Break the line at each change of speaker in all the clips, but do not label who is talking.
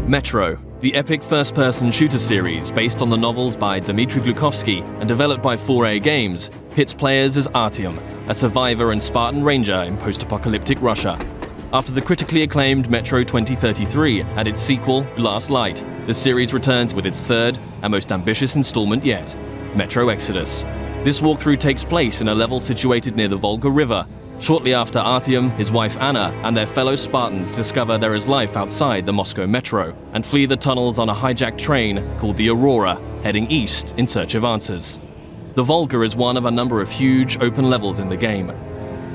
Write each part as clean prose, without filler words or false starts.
Metro, the epic first-person shooter series based on the novels by Dmitry Glukhovsky and developed by 4A Games, pits players as Artyom, a survivor and Spartan ranger in post-apocalyptic Russia. After the critically acclaimed Metro 2033 and its sequel, Last Light, the series returns with its third and most ambitious installment yet, Metro Exodus. This walkthrough takes place in a level situated near the Volga River, shortly after Artyom, his wife Anna, and their fellow Spartans discover there is life outside the Moscow metro and flee the tunnels on a hijacked train called the Aurora, heading east in search of answers. The Volga is one of a number of huge open levels in the game.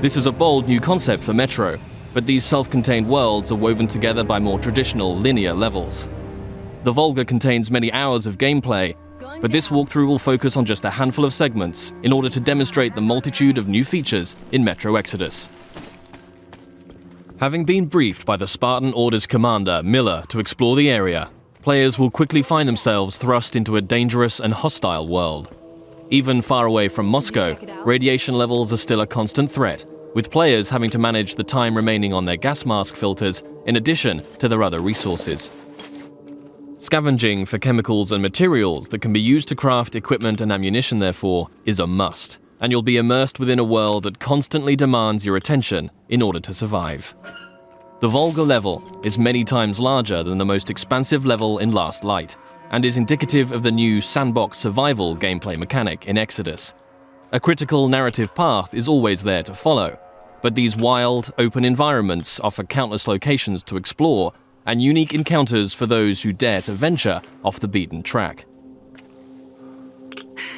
This is a bold new concept for Metro, but these self-contained worlds are woven together by more traditional linear levels. The Volga contains many hours of gameplay, but this walkthrough will focus on just a handful of segments in order to demonstrate the multitude of new features in Metro Exodus. Having been briefed by the Spartan Orders commander, Miller, to explore the area, players will quickly find themselves thrust into a dangerous and hostile world. Even far away from Moscow, radiation levels are still a constant threat, with players having to manage the time remaining on their gas mask filters in addition to their other resources. Scavenging for chemicals and materials that can be used to craft equipment and ammunition, therefore, is a must, and you'll be immersed within a world that constantly demands your attention in order to survive. The Volga level is many times larger than the most expansive level in Last Light, and is indicative of the new sandbox survival gameplay mechanic in Exodus. A critical narrative path is always there to follow, but these wild, open environments offer countless locations to explore and unique encounters for those who dare to venture off the beaten track.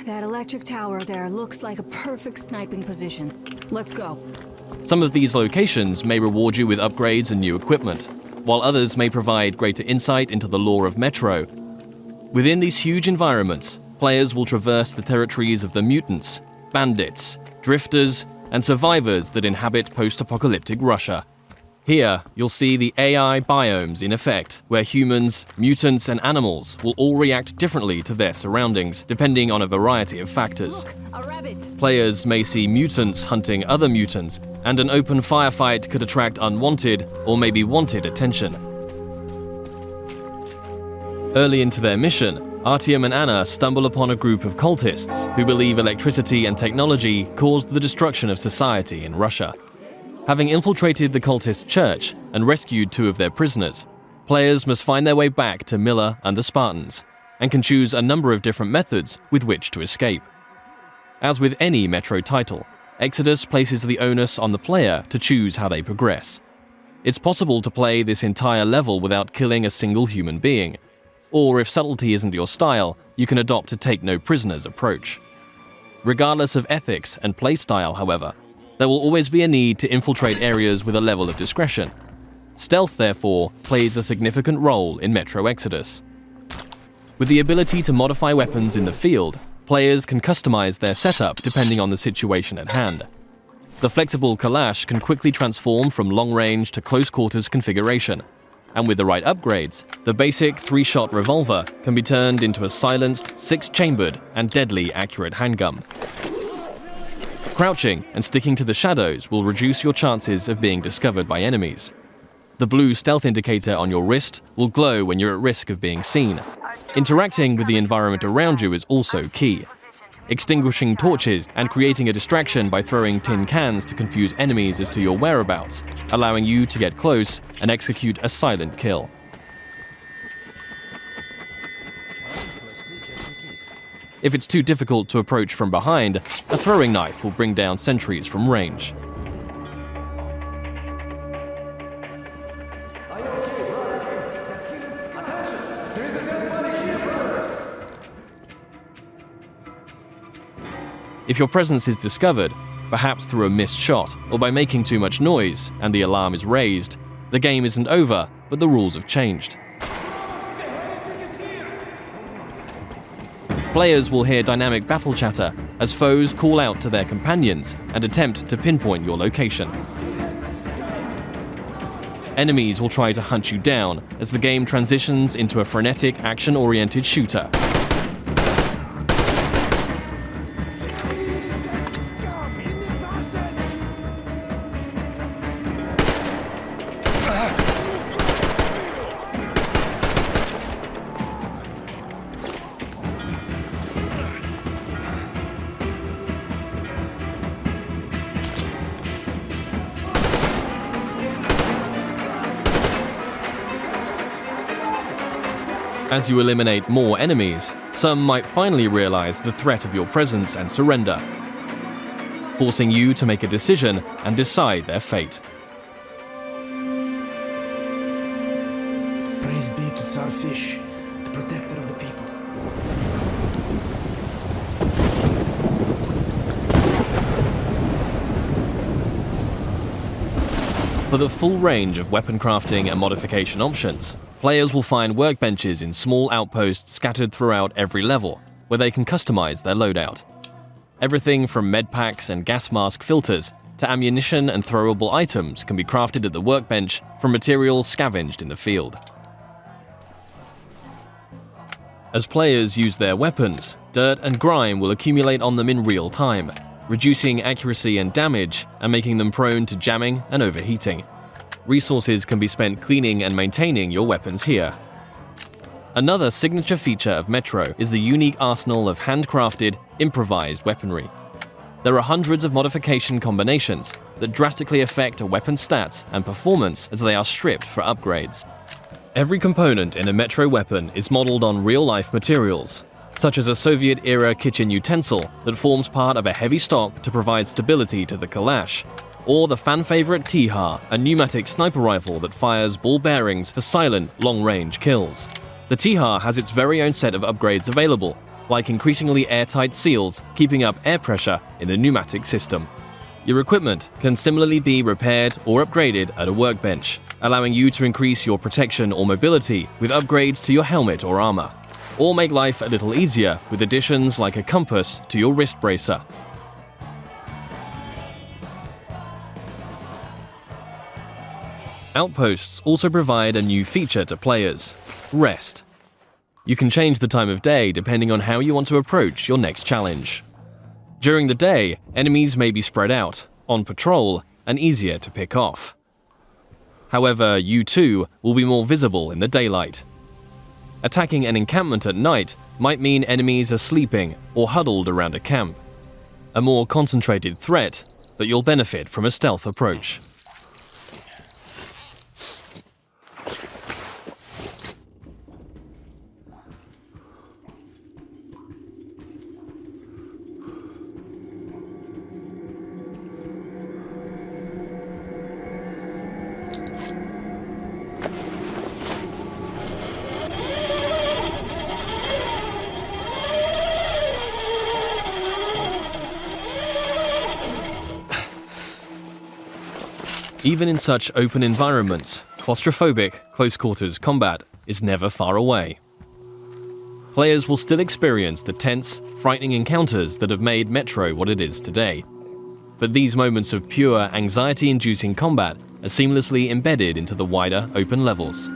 That electric tower there looks like a perfect sniping position. Let's go.
Some of these locations may reward you with upgrades and new equipment, while others may provide greater insight into the lore of Metro. Within these huge environments, players will traverse the territories of the mutants, bandits, drifters, and survivors that inhabit post-apocalyptic Russia. Here, you'll see the AI biomes in effect, where humans, mutants, and animals will all react differently to their surroundings, depending on a variety of factors.
Look, a rabbit.
Players may see mutants hunting other mutants, and an open firefight could attract unwanted or maybe wanted attention. Early into their mission, Artyom and Anna stumble upon a group of cultists who believe electricity and technology caused the destruction of society in Russia. Having infiltrated the cultist church and rescued 2 of their prisoners, players must find their way back to Miller and the Spartans, and can choose a number of different methods with which to escape. As with any Metro title, Exodus places the onus on the player to choose how they progress. It's possible to play this entire level without killing a single human being, or if subtlety isn't your style, you can adopt a take-no-prisoners approach. Regardless of ethics and playstyle, however, there will always be a need to infiltrate areas with a level of discretion. Stealth, therefore, plays a significant role in Metro Exodus. With the ability to modify weapons in the field, players can customize their setup depending on the situation at hand. The flexible Kalash can quickly transform from long-range to close-quarters configuration, and with the right upgrades, the basic 3-shot revolver can be turned into a silenced, 6-chambered, and deadly accurate handgun. Crouching and sticking to the shadows will reduce your chances of being discovered by enemies. The blue stealth indicator on your wrist will glow when you're at risk of being seen. Interacting with the environment around you is also key. Extinguishing torches and creating a distraction by throwing tin cans to confuse enemies as to your whereabouts, allowing you to get close and execute a silent kill. If it's too difficult to approach from behind, a throwing knife will bring down sentries from range. If your presence is discovered, perhaps through a missed shot or by making too much noise and the alarm is raised, the game isn't over, but the rules have changed. Players will hear dynamic battle chatter as foes call out to their companions and attempt to pinpoint your location. Enemies will try to hunt you down as the game transitions into a frenetic, action-oriented shooter. As you eliminate more enemies, some might finally realize the threat of your presence and surrender, forcing you to make a decision and decide their fate.
Praise be to Tsar Fish, the protector of the people.
For the full range of weapon crafting and modification options, players will find workbenches in small outposts scattered throughout every level, where they can customize their loadout. Everything from med packs and gas mask filters to ammunition and throwable items can be crafted at the workbench from materials scavenged in the field. As players use their weapons, dirt and grime will accumulate on them in real time, reducing accuracy and damage and making them prone to jamming and overheating. Resources can be spent cleaning and maintaining your weapons here. Another signature feature of Metro is the unique arsenal of handcrafted, improvised weaponry. There are hundreds of modification combinations that drastically affect a weapon's stats and performance as they are stripped for upgrades. Every component in a Metro weapon is modeled on real-life materials, such as a Soviet-era kitchen utensil that forms part of a heavy stock to provide stability to the Kalash, or the fan-favorite T-HAR, a pneumatic sniper rifle that fires ball bearings for silent, long-range kills. The T-HAR has its very own set of upgrades available, like increasingly airtight seals keeping up air pressure in the pneumatic system. Your equipment can similarly be repaired or upgraded at a workbench, allowing you to increase your protection or mobility with upgrades to your helmet or armor, or make life a little easier with additions like a compass to your wrist bracer. Outposts also provide a new feature to players: rest. You can change the time of day depending on how you want to approach your next challenge. During the day, enemies may be spread out, on patrol, and easier to pick off. However, you too will be more visible in the daylight. Attacking an encampment at night might mean enemies are sleeping or huddled around a camp. A more concentrated threat, but you'll benefit from a stealth approach. Even in such open environments, claustrophobic, close-quarters combat is never far away. Players will still experience the tense, frightening encounters that have made Metro what it is today. But these moments of pure, anxiety-inducing combat are seamlessly embedded into the wider, open levels.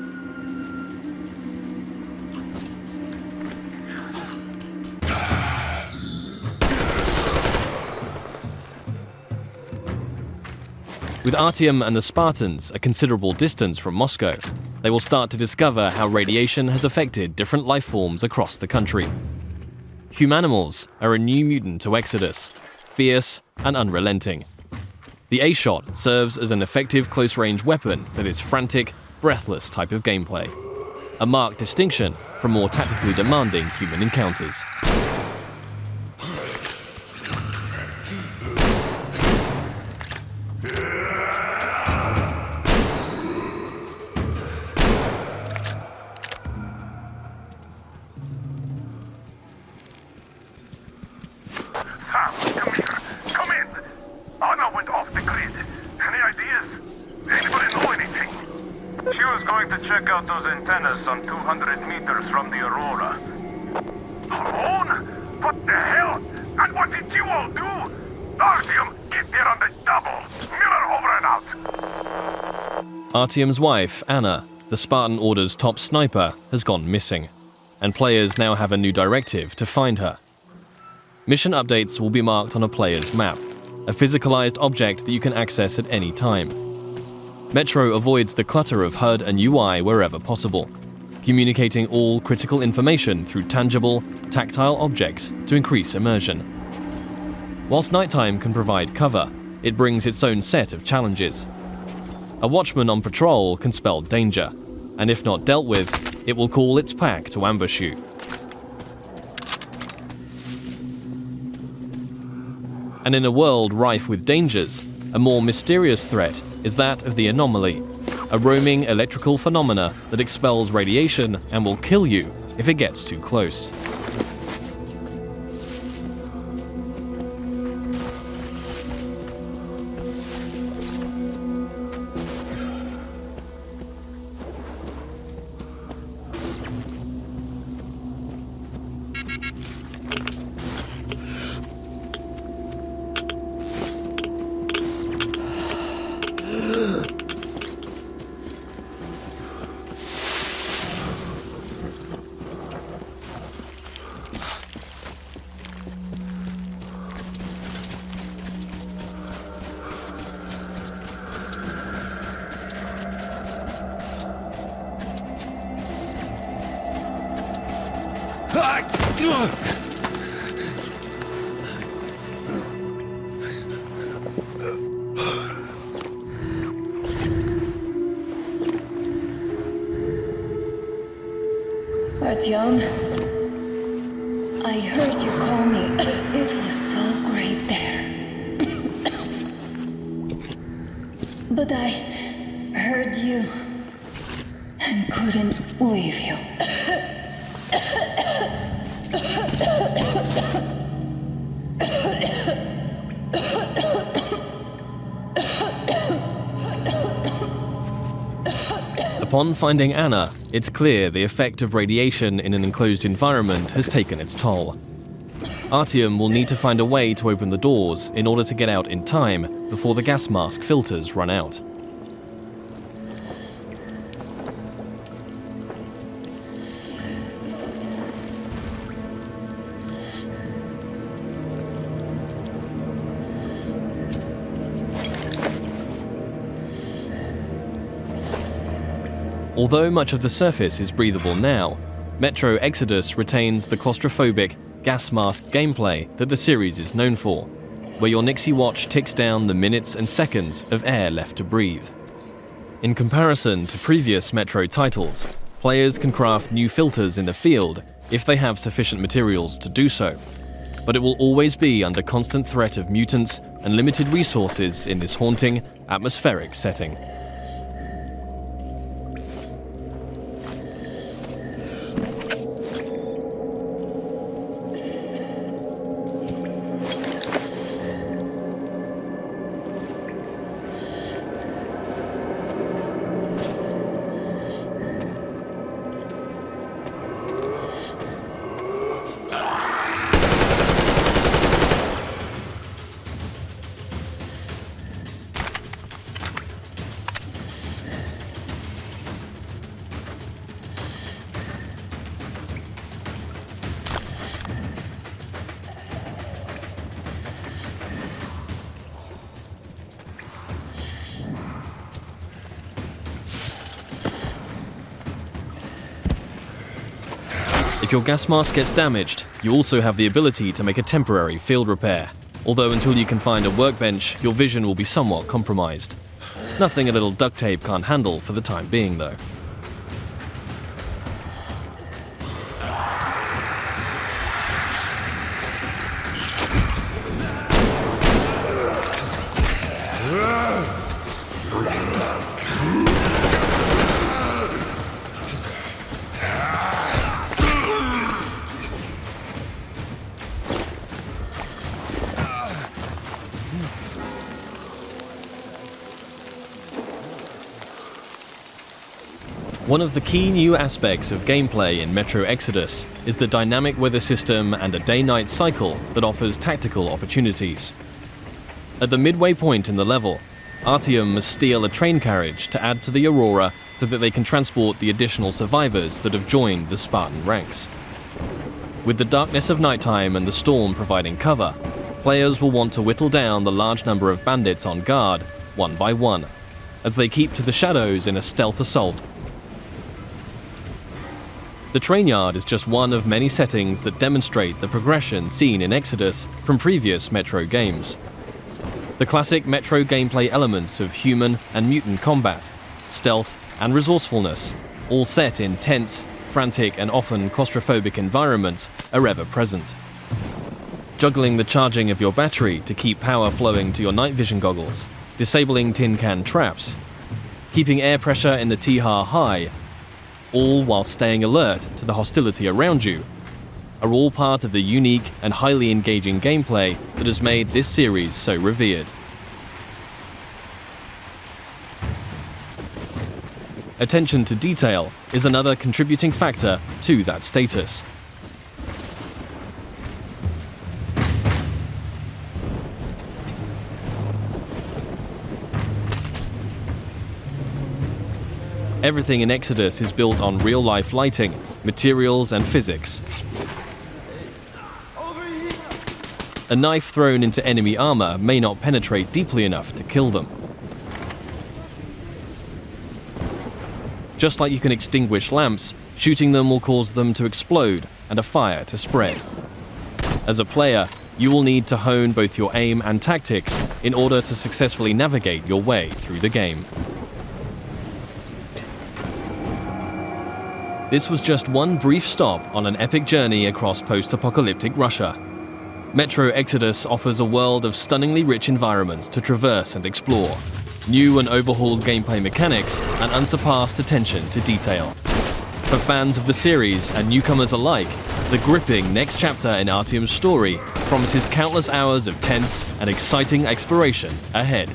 With Artyom and the Spartans a considerable distance from Moscow, they will start to discover how radiation has affected different life forms across the country. Humanimals are a new mutant to Exodus, fierce and unrelenting. The A-Shot serves as an effective close-range weapon for this frantic, breathless type of gameplay, a marked distinction from more tactically demanding human encounters.
Check out those antennas on 200 meters from the Aurora. Alone? What the hell? And what did you all do? Artyom, get there on the double. Miller over and out.
Artyom's wife, Anna, the Spartan Order's top sniper, has gone missing, and players now have a new directive to find her. Mission updates will be marked on a player's map, a physicalized object that you can access at any time. Metro avoids the clutter of HUD and UI wherever possible, communicating all critical information through tangible, tactile objects to increase immersion. Whilst nighttime can provide cover, it brings its own set of challenges. A watchman on patrol can spell danger, and if not dealt with, it will call its pack to ambush you. And in a world rife with dangers, a more mysterious threat is that of the anomaly, a roaming electrical phenomena that expels radiation and will kill you if it gets too close.
Artyom, I heard you call me. It was so great there. But I heard you and couldn't leave you.
Upon finding Anna, it's clear the effect of radiation in an enclosed environment has taken its toll. Artyom will need to find a way to open the doors in order to get out in time before the gas mask filters run out. Although much of the surface is breathable now, Metro Exodus retains the claustrophobic, gas mask gameplay that the series is known for, where your Nixie watch ticks down the minutes and seconds of air left to breathe. In comparison to previous Metro titles, players can craft new filters in the field if they have sufficient materials to do so, but it will always be under constant threat of mutants and limited resources in this haunting, atmospheric setting. If your gas mask gets damaged, you also have the ability to make a temporary field repair, although until you can find a workbench, your vision will be somewhat compromised. Nothing a little duct tape can't handle for the time being, though. One of the key new aspects of gameplay in Metro Exodus is the dynamic weather system and a day-night cycle that offers tactical opportunities. At the midway point in the level, Artyom must steal a train carriage to add to the Aurora so that they can transport the additional survivors that have joined the Spartan ranks. With the darkness of nighttime and the storm providing cover, players will want to whittle down the large number of bandits on guard, one by one, as they keep to the shadows in a stealth assault. The train yard is just one of many settings that demonstrate the progression seen in Exodus from previous Metro games. The classic Metro gameplay elements of human and mutant combat, stealth and resourcefulness, all set in tense, frantic and often claustrophobic environments are ever present. Juggling the charging of your battery to keep power flowing to your night vision goggles, disabling tin can traps, keeping air pressure in the T-HAR high, all while staying alert to the hostility around you, are all part of the unique and highly engaging gameplay that has made this series so revered. Attention to detail is another contributing factor to that status. Everything in Exodus is built on real-life lighting, materials, and physics. A knife thrown into enemy armor may not penetrate deeply enough to kill them. Just like you can extinguish lamps, shooting them will cause them to explode and a fire to spread. As a player, you will need to hone both your aim and tactics in order to successfully navigate your way through the game. This was just one brief stop on an epic journey across post-apocalyptic Russia. Metro Exodus offers a world of stunningly rich environments to traverse and explore, new and overhauled gameplay mechanics, and unsurpassed attention to detail. For fans of the series and newcomers alike, the gripping next chapter in Artyom's story promises countless hours of tense and exciting exploration ahead.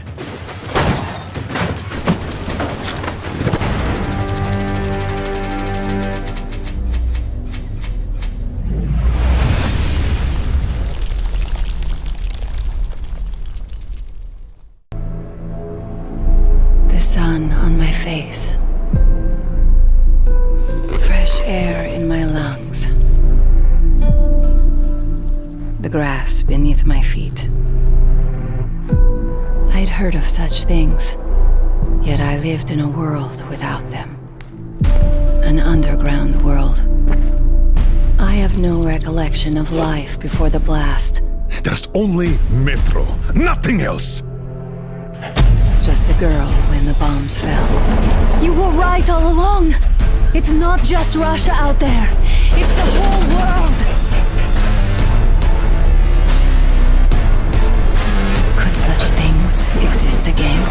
Sun on my face, fresh air in my lungs, the grass beneath my feet. I'd heard of such things, yet I lived in a world without them, an underground world. I have no recollection of life before the blast.
There's only Metro, nothing else.
Just a girl when the bombs fell.
You were right all along! It's not just Russia out there, it's the whole world!
Could such things exist again?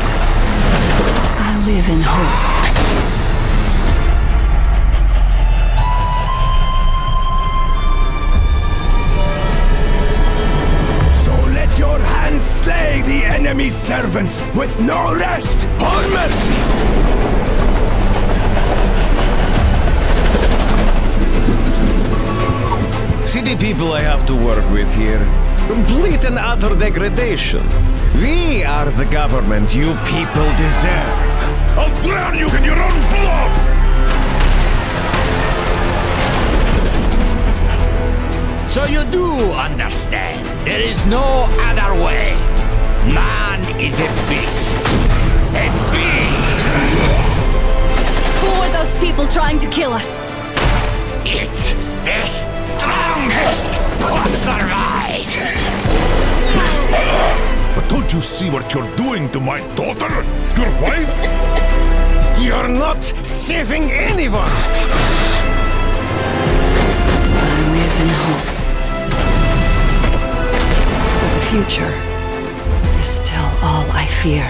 I live in hope.
Your hands slay the enemy's servants with no rest or mercy!
See the people I have to work with here. Complete and utter degradation. We are the government you people deserve.
I'll drown you in your own blood!
So you do understand. There is no other way. Man is a beast. A beast!
Who are those people trying to kill us?
It's the strongest who survives!
But don't you see what you're doing to my daughter? Your wife?
You're not saving anyone!
I live in hope. But the future is still all I fear.